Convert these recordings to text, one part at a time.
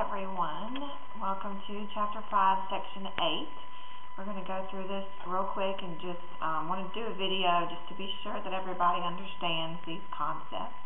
everyone. Welcome to Chapter 5, Section 8. We're going to go through this real quick and just want to do a video just to be sure that everybody understands these concepts.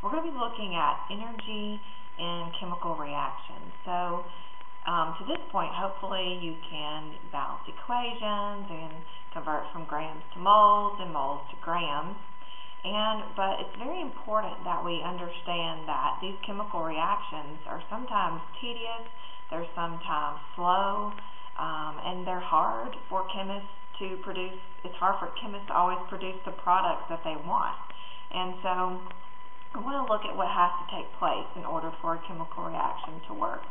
We're going to be looking at energy in chemical reactions. So to this point, hopefully you can balance equations and convert from grams to moles and moles to grams. But it's very important that we understand that these chemical reactions are sometimes tedious, they're sometimes slow, and they're hard for chemists to produce. It's hard for chemists to always produce the products that they want. And so I want to look at what has to take place in order for a chemical reaction to work.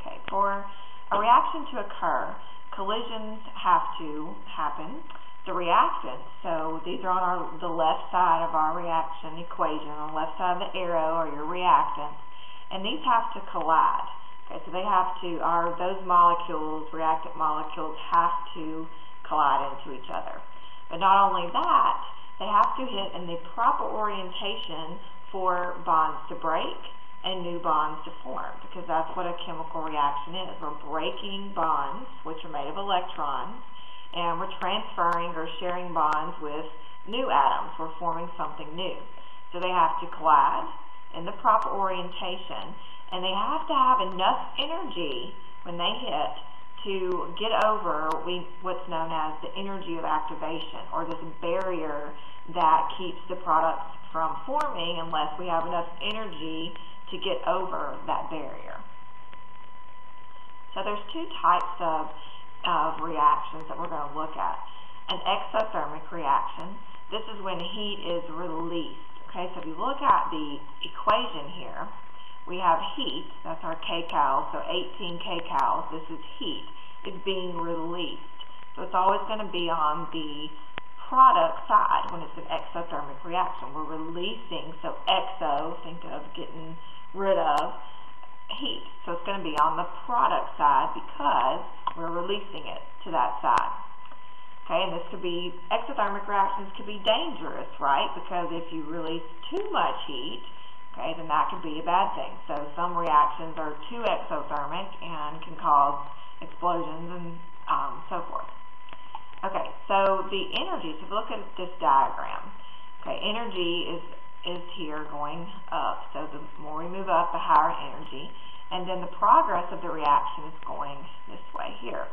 Okay, for a reaction to occur, collisions have to happen. The reactants, so these are on the left side of our reaction equation, on the left side of the arrow are your reactants, and these have to collide. Okay, so they have to, those molecules, reactant molecules, have to collide into each other. But not only that, they have to hit in the proper orientation for bonds to break and new bonds to form, because that's what a chemical reaction is. We're breaking bonds, which are made of electrons, and we're transferring or sharing bonds with new atoms. We're forming something new. So they have to collide in the proper orientation, and they have to have enough energy when they hit to get over what's known as the energy of activation, or this barrier that keeps the products from forming unless we have enough energy to get over that barrier. So there's two types of reactions that we're going to look at. An exothermic reaction, this is when heat is released. Okay, so if you look at the equation here, we have heat, that's our kcal, so 18 kcals, this is heat. It's being released. So it's always going to be on the product side when it's an exothermic reaction. We're releasing, so exo, think of getting rid of heat. So it's going to be on the product side because we're releasing it to that side. Okay, and this could be, exothermic reactions could be dangerous, right? Because if you release too much heat, okay, then that could be a bad thing. So some reactions are too exothermic and can cause explosions and so forth. Okay, so the energy, so if you look at this diagram, okay, energy is here going up. So the more we move up, the higher energy. And then the progress of the reaction is going this way here.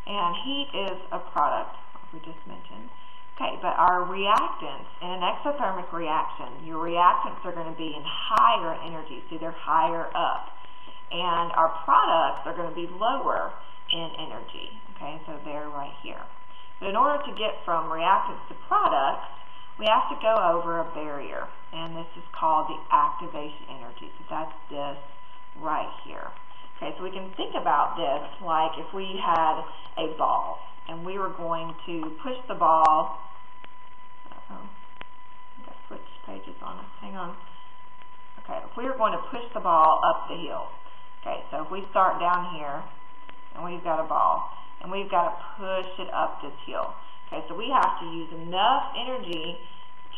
And heat is a product, like we just mentioned. Okay, but our reactants, in an exothermic reaction, your reactants are going to be in higher energy, so they're higher up. And our products are going to be lower in energy. Okay, so they're right here. But in order to get from reactants to products, we have to go over a barrier, and this is called the activation energy. So that's this right here. Okay, so we can think about this like if we had a ball, and we were going to push the ball. I think I switched pages on us. Hang on. Okay, if we were going to push the ball up the hill. Okay, so if we start down here, and we've got a ball, and we've got to push it up this hill. Okay, so we have to use enough energy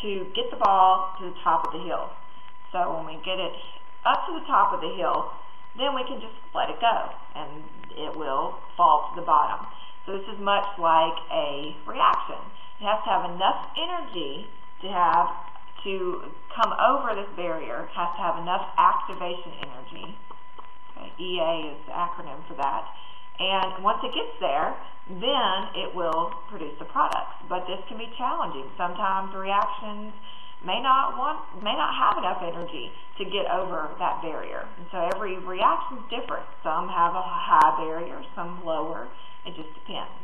to get the ball to the top of the hill. So when we get it up to the top of the hill, then we can just let it go, and it will fall to the bottom. So this is much like a reaction. It has to have enough energy to come over this barrier. It has to have enough activation energy. Okay, EA is the acronym for that. And once it gets there, then it will produce the products. But this can be challenging. Sometimes reactions may not have enough energy to get over that barrier. And so every reaction is different. Some have a high barrier, some lower. It just depends.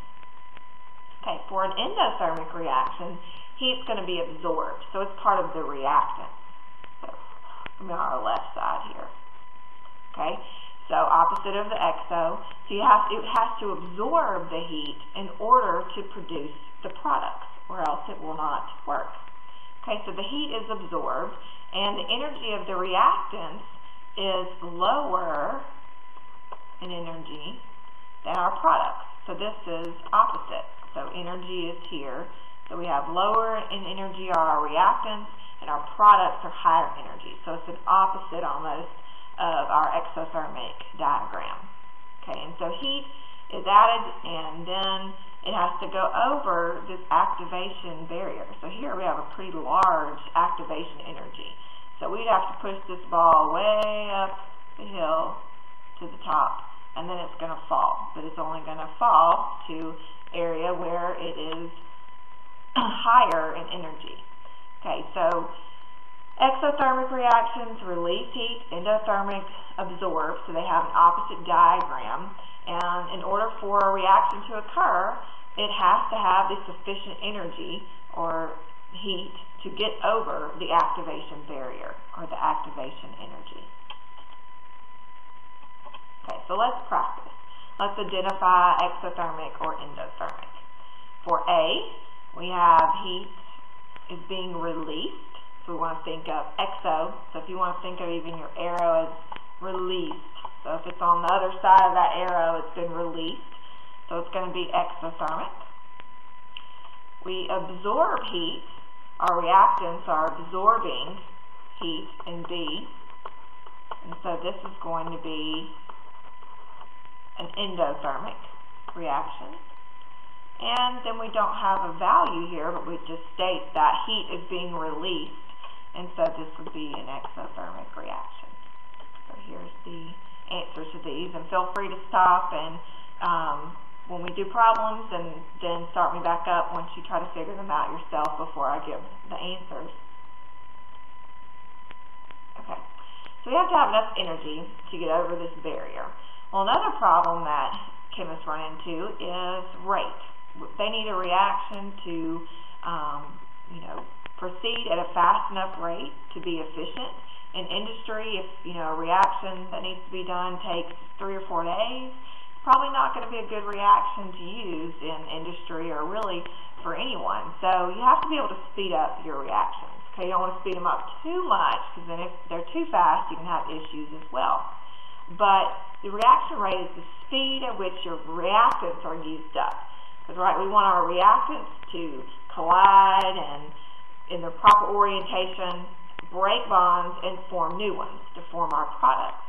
Okay, for an endothermic reaction, heat's going to be absorbed. So it's part of the reactant. So I'm on our left side here. Okay, so opposite of the exo. So it has to absorb the heat in order to produce the products, or else it will not work. Okay, so the heat is absorbed, and the energy of the reactants is lower in energy than our products. So this is opposite. So energy is here. So we have lower in energy are our reactants, and our products are higher energy. So it's an opposite almost of our exothermic diagram. Okay, and so heat is added, and then it has to go over this activation barrier. So here we have a pretty large activation energy. So we'd have to push this ball way up the hill to the top, and then it's going to fall. But it's only going to fall to area where it is higher in energy. Okay, so exothermic reactions release heat, endothermic absorb, so they have an opposite diagram. And in order for a reaction to occur, it has to have the sufficient energy or heat to get over the activation barrier or the activation energy. Okay, so let's practice. Let's identify exothermic or endothermic. For A, we have heat is being released. So we want to think of exo. So if you want to think of even your arrow as released. So if it's on the other side of that arrow, it's been released. So it's going to be exothermic. We absorb heat. Our reactants are absorbing heat in B. And so this is going to be an endothermic reaction. And then we don't have a value here, but we just state that heat is being released. And so this would be an exothermic reaction. So here's the answers to these, and feel free to stop and when we do problems, and then start me back up once you try to figure them out yourself before I give the answers. Okay, so we have to have enough energy to get over this barrier. Well, another problem that chemists run into is rate. They need a reaction to proceed at a fast enough rate to be efficient. In industry, if a reaction that needs to be done takes 3 or 4 days, it's probably not going to be a good reaction to use in industry or really for anyone. So you have to be able to speed up your reactions. Okay, you don't want to speed them up too much, because then if they're too fast, you can have issues as well. But the reaction rate is the speed at which your reactants are used up. Because we want our reactants to collide and in their proper orientation, break bonds and form new ones to form our products.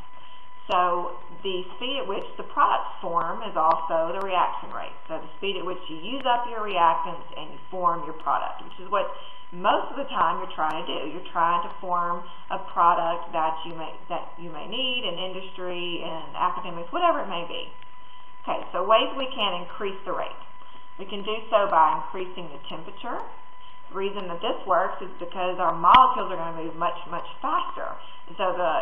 So the speed at which the products form is also the reaction rate. So the speed at which you use up your reactants and you form your product, which is what most of the time you're trying to do. You're trying to form a product that you may need in industry and academics, whatever it may be. Okay, so ways we can increase the rate. We can do so by increasing the temperature. The reason that this works is because our molecules are going to move much, much faster. And so the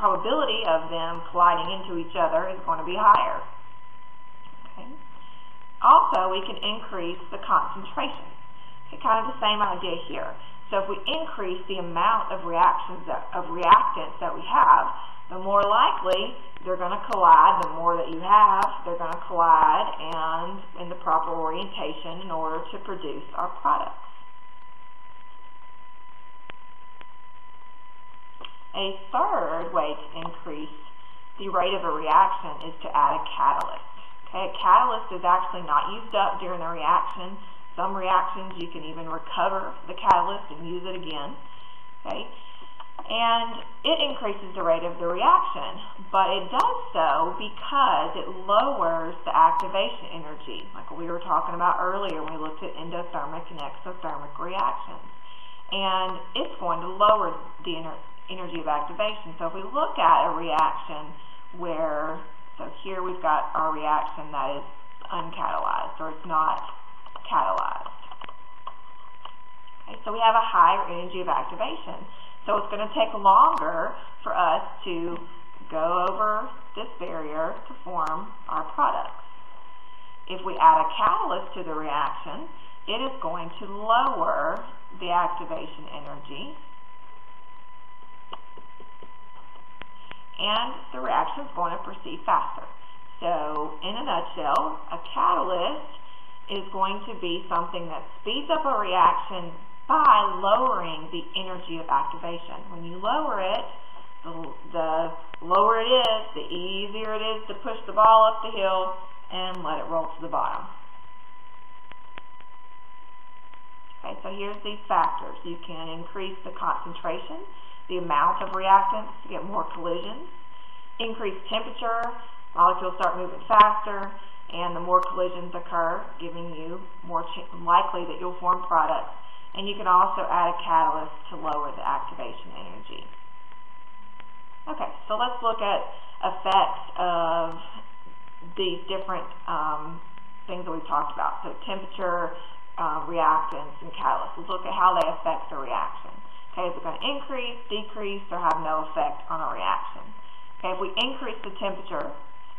probability of them colliding into each other is going to be higher. Okay. Also, we can increase the concentration. Okay, kind of the same idea here. So if we increase the amount of reactants that we have, the more likely they're going to collide. The more that you have, they're going to collide and in the proper orientation in order to produce our products. A third way to increase the rate of a reaction is to add a catalyst. Okay, a catalyst is actually not used up during the reaction. Some reactions you can even recover the catalyst and use it again. Okay, and it increases the rate of the reaction, but it does so because it lowers the activation energy, like we were talking about earlier when we looked at endothermic and exothermic reactions. And it's going to lower the energy of activation. So if we look at a reaction where, so here we've got our reaction that is uncatalyzed, or it's not catalyzed. Okay, so we have a higher energy of activation. So it's going to take longer for us to go over this barrier to form our products. If we add a catalyst to the reaction, it is going to lower the activation energy, and the reaction is going to proceed faster. So in a nutshell, a catalyst is going to be something that speeds up a reaction by lowering the energy of activation. When you lower it, the lower it is, the easier it is to push the ball up the hill and let it roll to the bottom. Okay, so here's these factors. You can increase the concentration the amount of reactants to get more collisions. Increase temperature, molecules start moving faster, and the more collisions occur, giving you more likely that you'll form products. And you can also add a catalyst to lower the activation energy. Okay, so let's look at effects of these different things that we've talked about. So temperature, reactants, and catalysts. Let's look at how they affect the reaction. Okay, is it going to increase, decrease, or have no effect on a reaction? Okay, if we increase the temperature,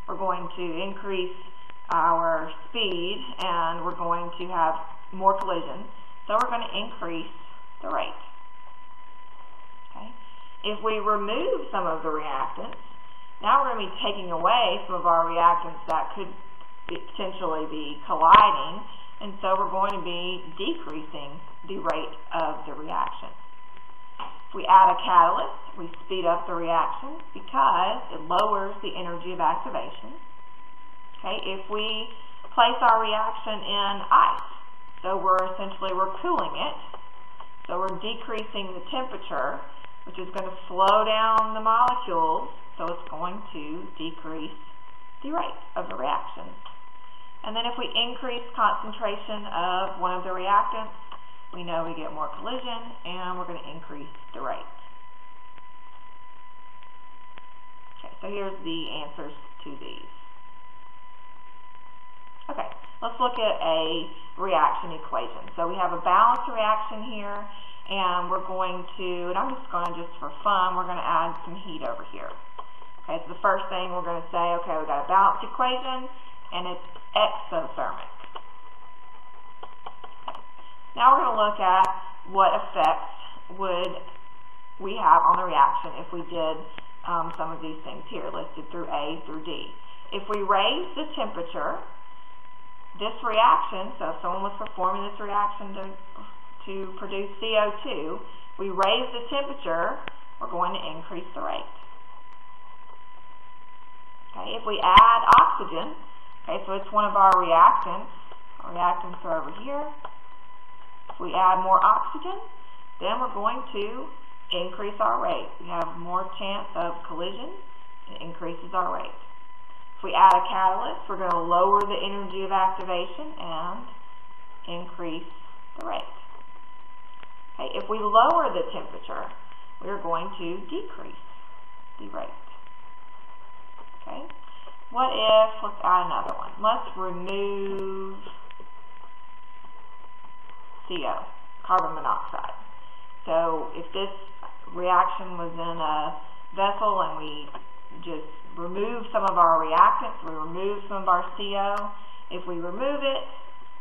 we're going to increase our speed, and we're going to have more collisions. So we're going to increase the rate. Okay. If we remove some of the reactants, now we're going to be taking away some of our reactants that could potentially be colliding, and so we're going to be decreasing the rate of the reaction. If we add a catalyst, we speed up the reaction because it lowers the energy of activation. Okay. If we place our reaction in ice, so we're cooling it, so we're decreasing the temperature, which is going to slow down the molecules, so it's going to decrease the rate of the reaction. And then if we increase concentration of one of the reactants, we know we get more collision, and we're going to increase the rate. Okay, so here's the answers to these. Okay, let's look at a reaction equation. So we have a balanced reaction here, and we're going to, and I'm just going to, just for fun, we're going to add some heat over here. Okay, so the first thing we're going to say, okay, we've got a balanced equation, and it's exothermic. Now we're going to look at what effects would we have on the reaction if we did some of these things here listed through A through D. If we raise the temperature, this reaction, so if someone was performing this reaction to produce CO2, we raise the temperature, we're going to increase the rate. Okay, if we add oxygen, okay, so it's one of our reactants. Our reactants are over here. If we add more oxygen, then we're going to increase our rate. We have more chance of collision, it increases our rate. If we add a catalyst, we're going to lower the energy of activation and increase the rate. Okay, if we lower the temperature, we're going to decrease the rate. Okay, what if, let's add another one. Let's remove CO, carbon monoxide. So if this reaction was in a vessel and we just remove some of our reactants, we remove some of our CO. If we remove it,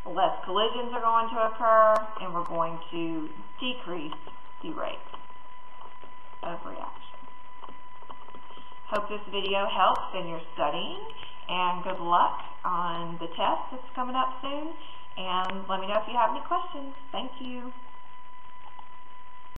less collisions are going to occur, and we're going to decrease the rate of reaction. Hope this video helps in your studying, and good luck on the test that's coming up soon. And let me know if you have any questions. Thank you.